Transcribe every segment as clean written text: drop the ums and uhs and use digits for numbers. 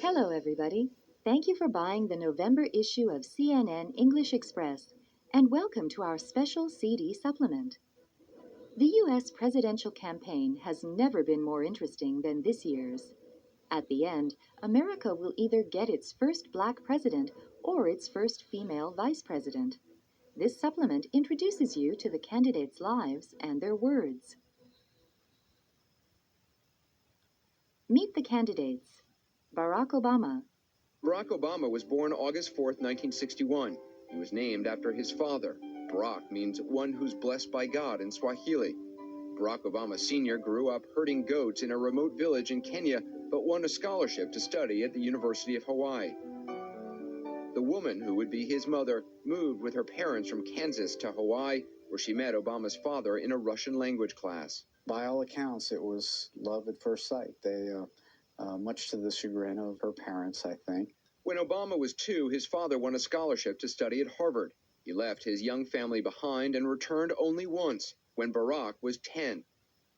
Hello, everybody. Thank you for buying the November issue of CNN English Express, and welcome to our special CD supplement. The U.S. presidential campaign has never been more interesting than this year's. At the end, America will either get its first black president or its first female vice president. This supplement introduces you to the candidates' lives and their words. Meet the candidates. Barack Obama. Barack Obama was born August 4, 1961. He was named after his father. Barack means one who's blessed by God in Swahili. Barack Obama Sr. grew up herding goats in a remote village in Kenya, but won a scholarship to study at the University of Hawaii. The woman who would be his mother moved with her parents from Kansas to Hawaii, where she met Obama's father in a Russian language class. By all accounts, it was love at first sight. They, much to the chagrin of her parents, I think. When Obama was 2, his father won a scholarship to study at Harvard. He left his young family behind and returned only once, when Barack was 10.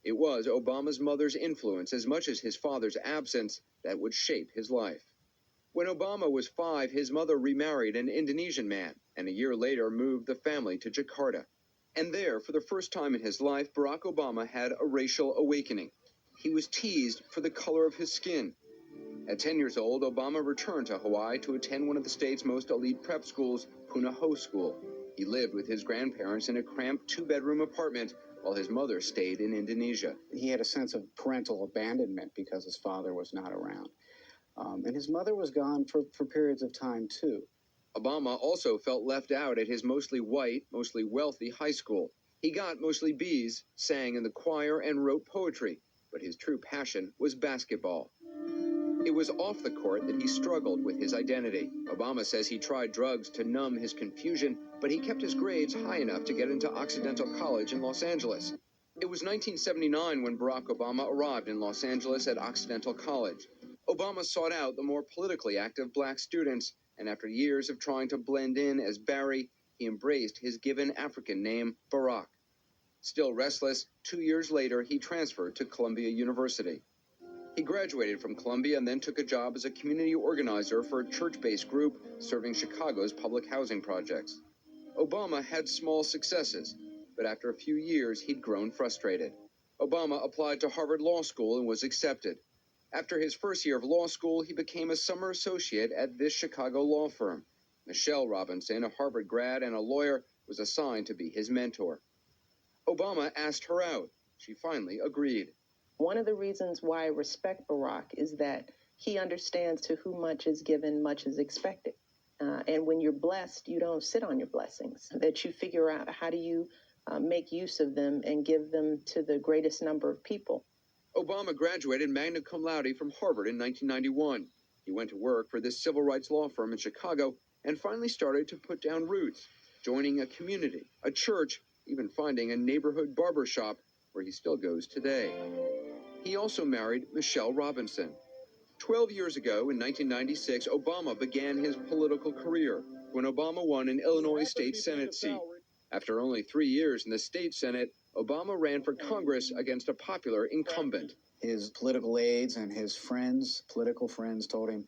It was Obama's mother's influence, as much as his father's absence, that would shape his life. When Obama was 5, his mother remarried an Indonesian man, and a year later moved the family to Jakarta. And there, for the first time in his life, Barack Obama had a racial awakening. He was teased for the color of his skin. At 10 years old, Obama returned to Hawaii to attend one of the state's most elite prep schools, Punahou School. He lived with his grandparents in a cramped 2-bedroom apartment while his mother stayed in Indonesia. He had a sense of parental abandonment because his father was not around. And his mother was gone for periods of time, too. Obama also felt left out at his mostly white, mostly wealthy high school. He got mostly B's, sang in the choir, and wrote poetry, but his true passion was basketball. It was off the court that he struggled with his identity. Obama says he tried drugs to numb his confusion, but he kept his grades high enough to get into Occidental College in Los Angeles. It was 1979 when Barack Obama arrived in Los Angeles at Occidental College. Obama sought out the more politically active black students, and after years of trying to blend in as Barry, he embraced his given African name, Barack. Still restless, 2 years later, he transferred to Columbia University. He graduated from Columbia and then took a job as a community organizer for a church-based group serving Chicago's public housing projects. Obama had small successes, but after a few years, he'd grown frustrated. Obama applied to Harvard Law School and was accepted. After his first year of law school, he became a summer associate at this Chicago law firm. Michelle Robinson, a Harvard grad and a lawyer, was assigned to be his mentor. Obama asked her out. She finally agreed. One of the reasons why I respect Barack is that he understands to whom much is given, much is expected. And when you're blessed, you don't sit on your blessings, that you figure out how do you make use of them and give them to the greatest number of people. Obama graduated magna cum laude from Harvard in 1991. He went to work for this civil rights law firm in Chicago and finally started to put down roots, joining a community, a church, even finding a neighborhood barber shop where he still goes today. He also married Michelle Robinson. 12 years ago, in 1996, Obama began his political career when Obama won an Illinois state Senate seat. After only 3 years in the state Senate, Obama ran for Congress against a popular incumbent. His political aides and his friends, political friends, told him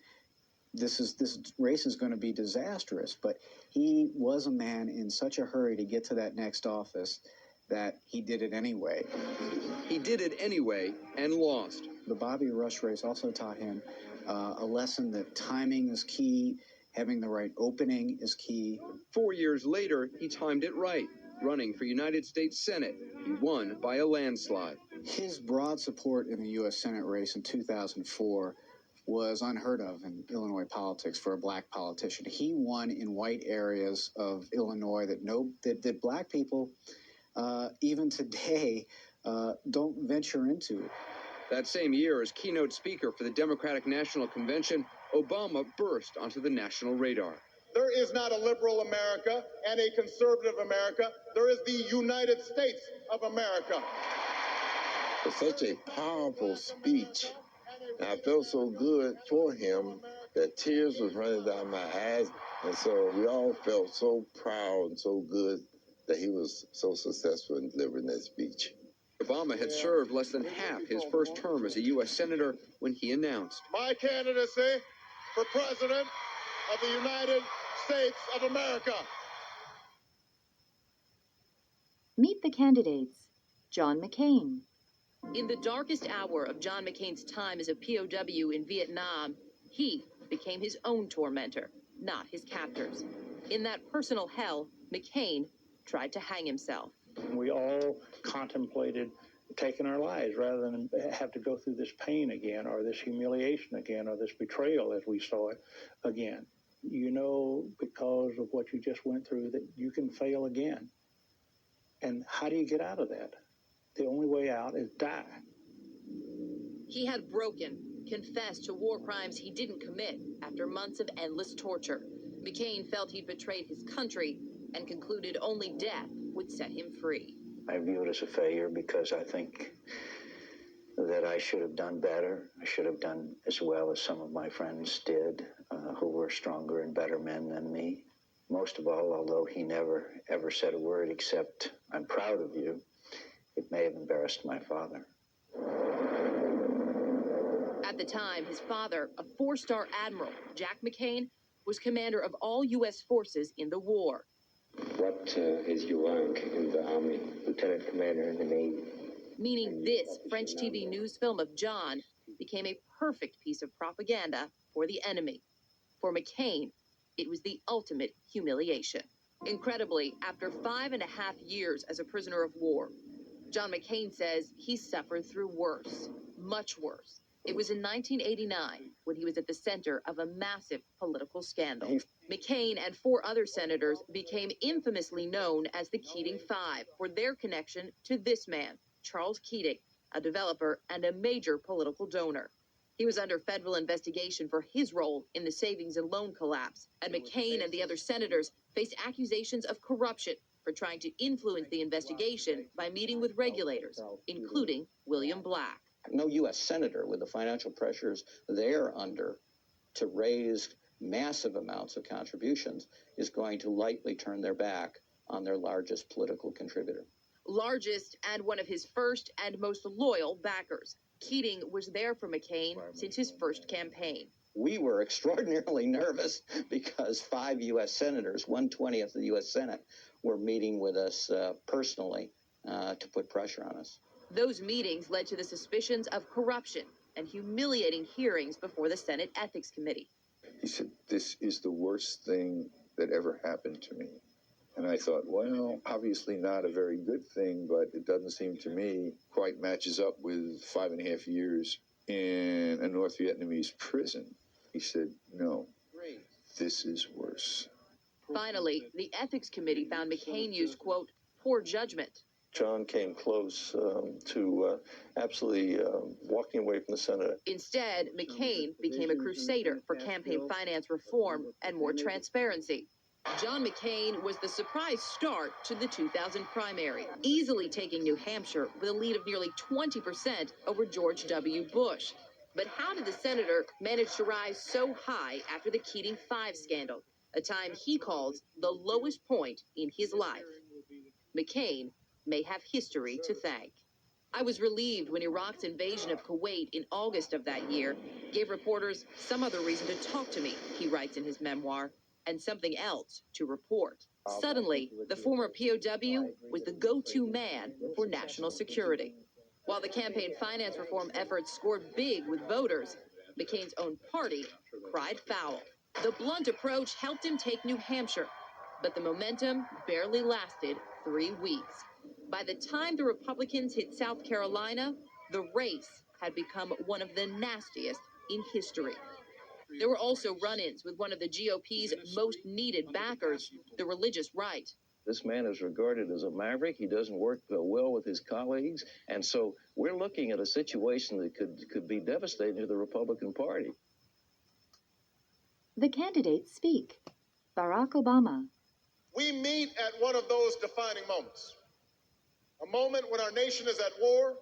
this race is going to be disastrous. But he was a man in such a hurry to get to that next office that he did it anyway. He did it anyway and lost. The Bobby Rush race also taught him a lesson that timing is key, having the right opening is key. 4 years later, he timed it right. Running for United States Senate, he won by a landslide. His broad support in the U.S. Senate race in 2004 was unheard of in Illinois politics for a black politician. He won in white areas of Illinois that black people, even today, don't venture into. That same year, as keynote speaker for the Democratic National Convention, Obama burst onto the national radar. There is not a liberal America and a conservative America. There is the United States of America. It's such a powerful speech. And I felt so good for him that tears was running down my eyes. And so we all felt so proud and so good that he was so successful in delivering that speech. Obama had served less than half his first term as a U.S. Senator when he announced, My candidacy for President of the United States of America. Meet the candidates. John McCain. In the darkest hour of John McCain's time as a POW in Vietnam, he became his own tormentor, not his captors. In that personal hell, McCain tried to hang himself. We all contemplated taking our lives rather than have to go through this pain again, or this humiliation again, or this betrayal as we saw it again. You know, because of what you just went through, that you can fail again. And how do you get out of that? The only way out is die. He had broken, confessed to war crimes he didn't commit after months of endless torture. McCain felt he'd betrayed his country and concluded only death would set him free. I view it as a failure because I think that I should have done better. I should have done as well as some of my friends did, who were stronger and better men than me. Most of all, although he never, ever said a word except, "I'm proud of you," it may have embarrassed my father. At the time, his father, a four-star admiral, Jack McCain, was commander of all U.S. forces in the war. What is your rank in the Army? Lieutenant Commander in the Navy. Meaning this French TV news film of John became a perfect piece of propaganda for the enemy. For McCain, it was the ultimate humiliation. Incredibly, after 5.5 years as a prisoner of war, John McCain says he suffered through worse, much worse. It was in 1989 when he was at the center of a massive political scandal. McCain and 4 other senators became infamously known as the Keating Five for their connection to this man, Charles Keating, a developer and a major political donor. He was under federal investigation for his role in the savings and loan collapse, and McCain and the other senators faced accusations of corruption for trying to influence the investigation by meeting with regulators, including William Black. No U.S. senator, with the financial pressures they're under to raise massive amounts of contributions, is going to lightly turn their back on their largest political contributor. Largest and one of his first and most loyal backers. Keating was there for McCain since his first campaign. We were extraordinarily nervous because 5 U.S. senators, 1/20th of the U.S. Senate, were meeting with us personally to put pressure on us. Those meetings led to the suspicions of corruption and humiliating hearings before the Senate Ethics Committee. He said, "This is the worst thing that ever happened to me." And I thought, well, obviously not a very good thing, but it doesn't seem to me quite matches up with 5.5 years in a North Vietnamese prison. He said, "No, this is worse." Finally, the Ethics Committee found McCain used, quote, poor judgment. John came close to absolutely walking away from the Senate. Instead, McCain became a crusader for campaign finance reform and more transparency. John McCain was the surprise start to the 2000 primary, easily taking New Hampshire with a lead of nearly 20% over George W. Bush. But how did the senator manage to rise so high after the Keating Five scandal, a time he calls the lowest point in his life? McCain may have history to thank. I was relieved when Iraq's invasion of Kuwait in August of that year gave reporters some other reason to talk to me, he writes in his memoir, and something else to report. Suddenly, the former POW was the go-to man for national security. While the campaign finance reform efforts scored big with voters, McCain's own party cried foul. The blunt approach helped him take New Hampshire, but the momentum barely lasted 3 weeks. By the time the Republicans hit South Carolina, the race had become one of the nastiest in history. There were also run-ins with one of the GOP's most needed backers, the religious right. This man is regarded as a maverick. He doesn't work well with his colleagues. And so we're looking at a situation that could be devastating to the Republican Party. The candidates speak. Barack Obama. We meet at one of those defining moments. A moment when our nation is at war,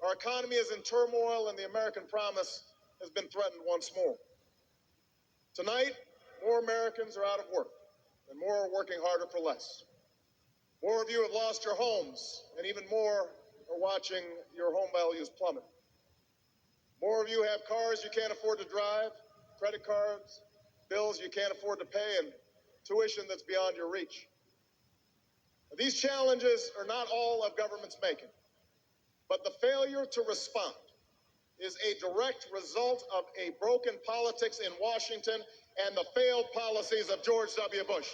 our economy is in turmoil, and the American promise has been threatened once more. Tonight, more Americans are out of work, and more are working harder for less. More of you have lost your homes, and even more are watching your home values plummet. More of you have cars you can't afford to drive, credit cards, bills you can't afford to pay, and tuition that's beyond your reach. These challenges are not all of government's making, but the failure to respond is a direct result of a broken politics in Washington and the failed policies of George W. Bush.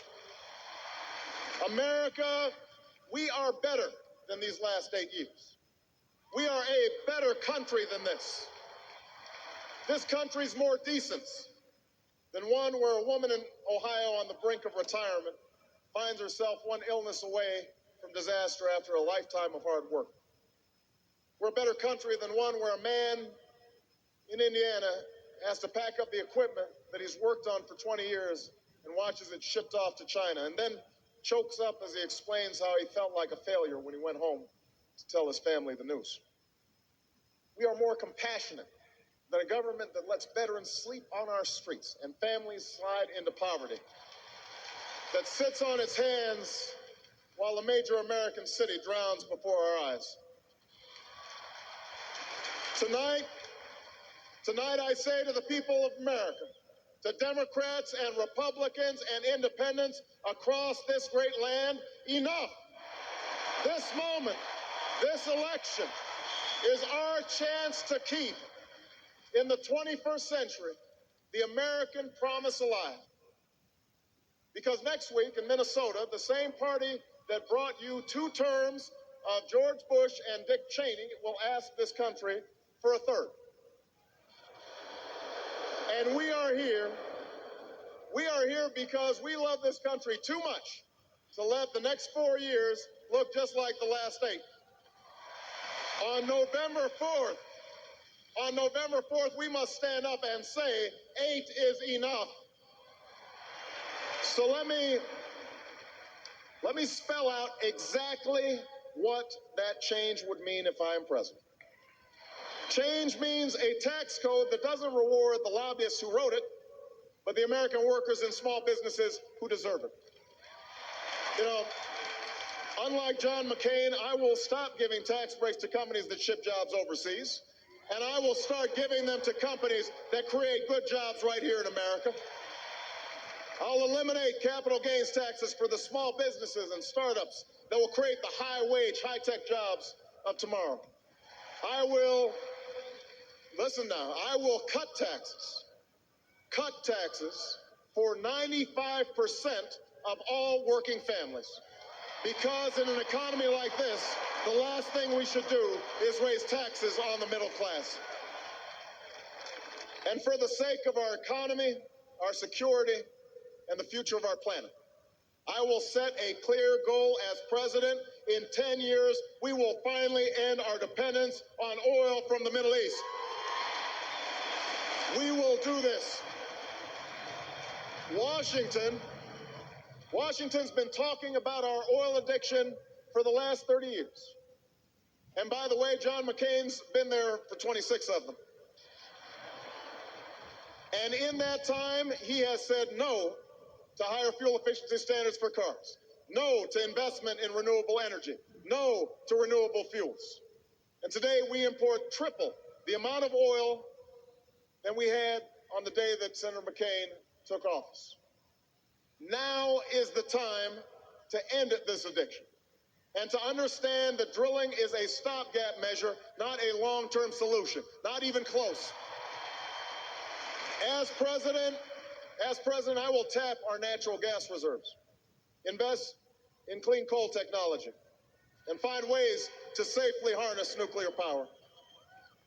America, we are better than these last 8 years. We are a better country than this. This country's more decent than one where a woman in Ohio on the brink of retirement finds herself one illness away from disaster after a lifetime of hard work. We're a better country than one where a man in Indiana has to pack up the equipment that he's worked on for 20 years and watches it shipped off to China, and then chokes up as he explains how he felt like a failure when he went home to tell his family the news. We are more compassionate than a government that lets veterans sleep on our streets and families slide into poverty, that sits on its hands while a major American city drowns before our eyes. Tonight I say to the people of America, to Democrats and Republicans and independents across this great land, enough. This moment, this election is our chance to keep, in the 21st century, the American promise alive. Because next week in Minnesota, the same party that brought you 2 terms of George Bush and Dick Cheney will ask this country for a third. And we are here because we love this country too much to let the next 4 years look just like the last 8. On November 4th, we must stand up and say 8 is enough. So let me spell out exactly what that change would mean if I am president. Change means a tax code that doesn't reward the lobbyists who wrote it, but the American workers and small businesses who deserve it. You know, unlike John McCain, I will stop giving tax breaks to companies that ship jobs overseas, and I will start giving them to companies that create good jobs right here in America. I'll eliminate capital gains taxes for the small businesses and startups that will create the high-wage, high-tech jobs of tomorrow. I will cut taxes for 95% of all working families. Because in an economy like this, the last thing we should do is raise taxes on the middle class. And for the sake of our economy, our security, and the future of our planet, I will set a clear goal as president. In 10 years, we will finally end our dependence on oil from the Middle East. We will do this. Washington's been talking about our oil addiction for the last 30 years. And by the way, John McCain's been there for 26 of them. And in that time, he has said no to higher fuel efficiency standards for cars, no to investment in renewable energy, no to renewable fuels. And today we import triple the amount of oil than we had on the day that Senator McCain took office. Now is the time to end this addiction and to understand that drilling is a stopgap measure, not a long-term solution, not even close. As president, I will tap our natural gas reserves, invest in clean coal technology, and find ways to safely harness nuclear power.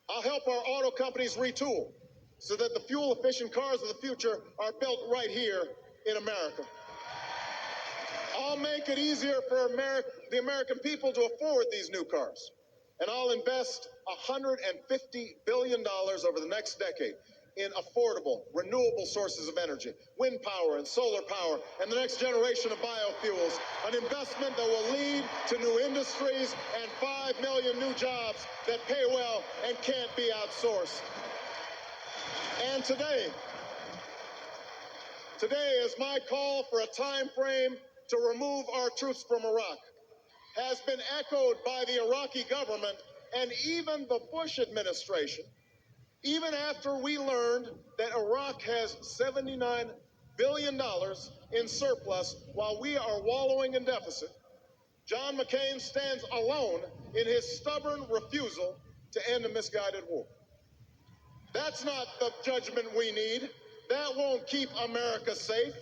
I'll help our auto companies retool so that the fuel-efficient cars of the future are built right here in America. I'll make it easier for the American people to afford these new cars. And I'll invest $150 billion over the next decade in affordable, renewable sources of energy, wind power and solar power, and the next generation of biofuels, an investment that will lead to new industries and 5 million new jobs that pay well and can't be outsourced. And today is my call for a time frame to remove our troops from Iraq, has been echoed by the Iraqi government and even the Bush administration, Even after we learned that Iraq has $79 billion in surplus while we are wallowing in deficit, John McCain stands alone in his stubborn refusal to end a misguided war. That's not the judgment we need. That won't keep America safe.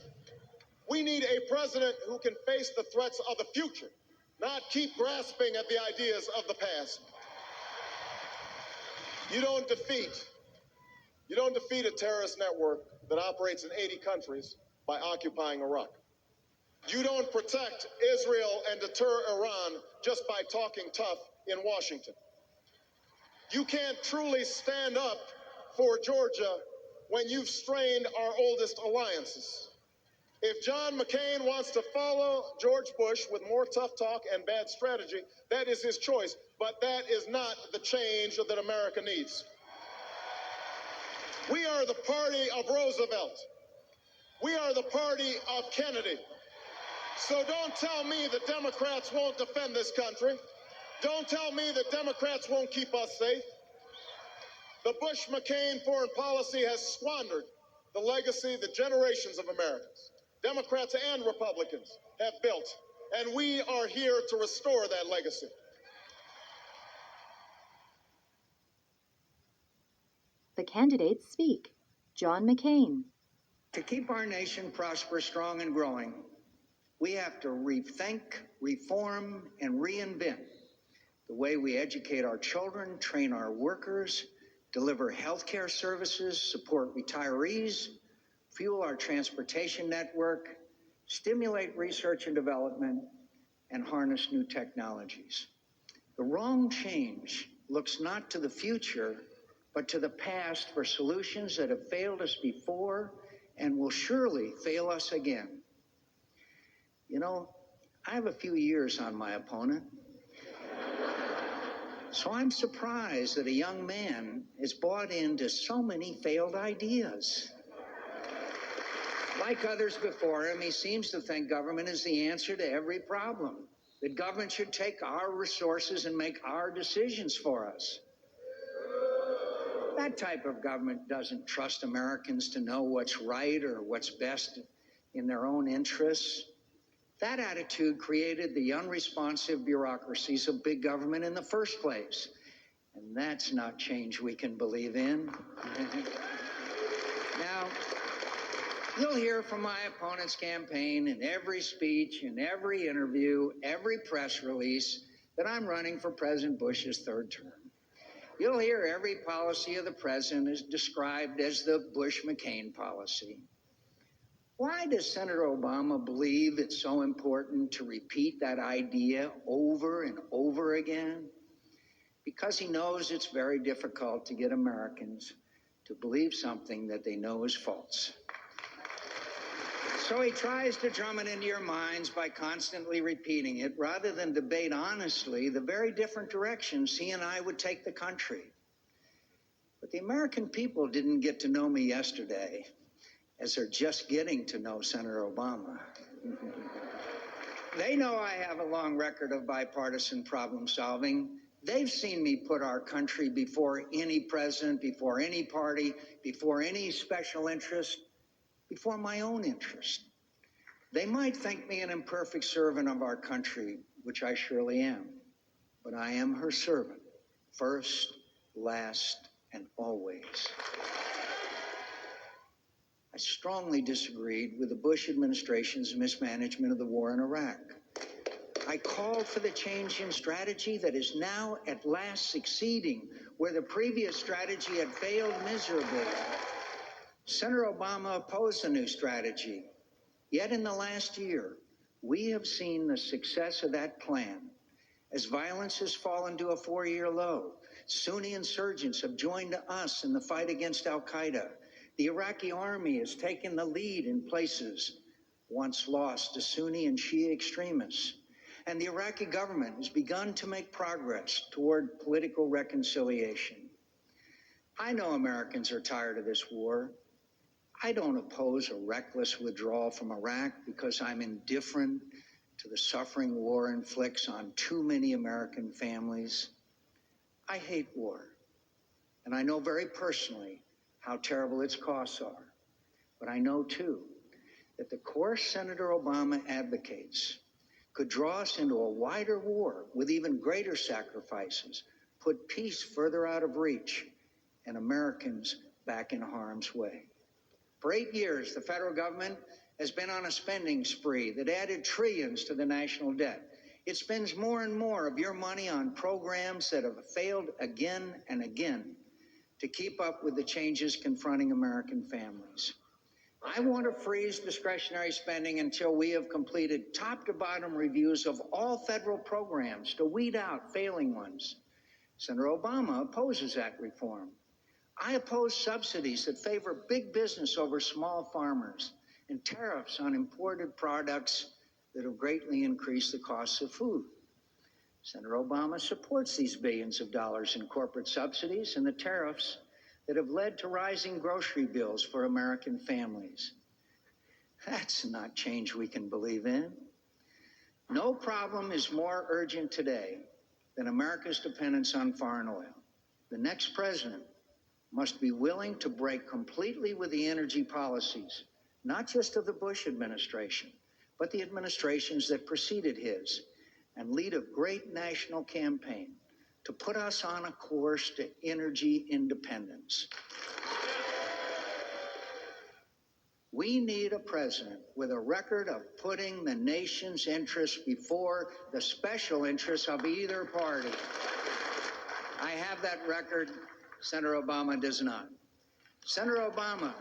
We need a president who can face the threats of the future, not keep grasping at the ideas of the past. You don't defeat a terrorist network that operates in 80 countries by occupying Iraq. You don't protect Israel and deter Iran just by talking tough in Washington. You can't truly stand up for Georgia when you've strained our oldest alliances. If John McCain wants to follow George Bush with more tough talk and bad strategy, that is his choice. But that is not the change that America needs. We are the party of Roosevelt. We are the party of Kennedy. So don't tell me that Democrats won't defend this country. Don't tell me that Democrats won't keep us safe. The Bush-McCain foreign policy has squandered the legacy that generations of Americans, Democrats and Republicans, have built, and we are here to restore that legacy. The candidates speak. John McCain. To keep our nation prosperous, strong, and growing, we have to rethink, reform, and reinvent the way we educate our children, train our workers, deliver healthcare services, support retirees, fuel our transportation network, stimulate research and development, and harness new technologies. The wrong change looks not to the future, but to the past for solutions that have failed us before and will surely fail us again. You know, I have a few years on my opponent. So I'm surprised that a young man is bought into so many failed ideas. Like others before him, he seems to think government is the answer to every problem, that government should take our resources and make our decisions for us. That type of government doesn't trust Americans to know what's right or what's best in their own interests. That attitude created the unresponsive bureaucracies of big government in the first place. And that's not change we can believe in. Now, you'll hear from my opponent's campaign in every speech, in every interview, every press release that I'm running for President Bush's third term. You'll hear every policy of the president is described as the Bush-McCain policy. Why does Senator Obama believe it's so important to repeat that idea over and over again? Because he knows it's very difficult to get Americans to believe something that they know is false. So he tries to drum it into your minds by constantly repeating it, rather than debate honestly the very different directions he and I would take the country. But the American people didn't get to know me yesterday, as they're just getting to know Senator Obama. They know I have a long record of bipartisan problem solving. They've seen me put our country before any president, before any party, before any special interest, before my own interest. They might think me an imperfect servant of our country, which I surely am, but I am her servant, first, last, and always. I strongly disagreed with the Bush administration's mismanagement of the war in Iraq. I called for the change in strategy that is now at last succeeding, where the previous strategy had failed miserably. Senator Obama opposed the new strategy. Yet in the last year, we have seen the success of that plan. As violence has fallen to a 4-year low, Sunni insurgents have joined us in the fight against al-Qaeda. The Iraqi army has taken the lead in places once lost to Sunni and Shia extremists. And the Iraqi government has begun to make progress toward political reconciliation. I know Americans are tired of this war. I don't oppose a reckless withdrawal from Iraq because I'm indifferent to the suffering war inflicts on too many American families. I hate war. And I know very personally how terrible its costs are. But I know, too, that the course Senator Obama advocates could draw us into a wider war with even greater sacrifices, put peace further out of reach, and Americans back in harm's way. For 8 years, the federal government has been on a spending spree that added trillions to the national debt. It spends more and more of your money on programs that have failed again and again to keep up with the changes confronting American families. I want to freeze discretionary spending until we have completed top-to-bottom reviews of all federal programs to weed out failing ones. Senator Obama opposes that reform. I oppose subsidies that favor big business over small farmers and tariffs on imported products that have greatly increased the costs of food. Senator Obama supports these billions of dollars in corporate subsidies and the tariffs that have led to rising grocery bills for American families. That's not change we can believe in. No problem is more urgent today than America's dependence on foreign oil. The next president must be willing to break completely with the energy policies, not just of the Bush administration, but the administrations that preceded his, and lead a great national campaign to put us on a course to energy independence. We need a president with a record of putting the nation's interests before the special interests of either party. I have that record. Senator Obama does not. Senator Obama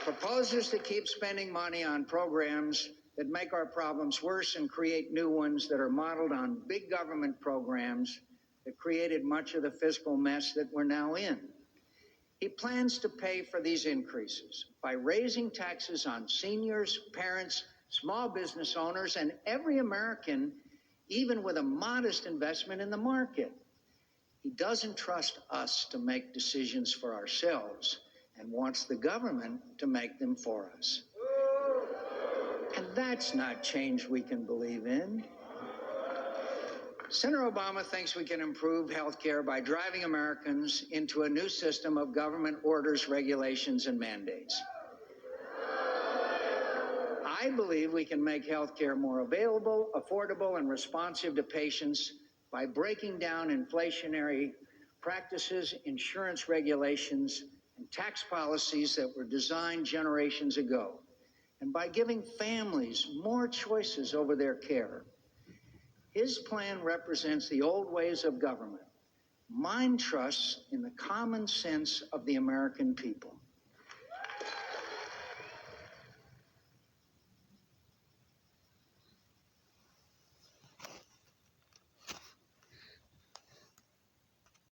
proposes to keep spending money on programs that make our problems worse and create new ones that are modeled on big government programs that created much of the fiscal mess that we're now in. He plans to pay for these increases by raising taxes on seniors, parents, small business owners, and every American, even with a modest investment in the market. He doesn't trust us to make decisions for ourselves and wants the government to make them for us. And that's not change we can believe in. Senator Obama thinks we can improve health care by driving Americans into a new system of government orders, regulations, and mandates. I believe we can make health care more available, affordable, and responsive to patients by breaking down inflationary practices, insurance regulations, and tax policies that were designed generations ago, and by giving families more choices over their care. His plan represents the old ways of government. Mine trusts in the common sense of the American people.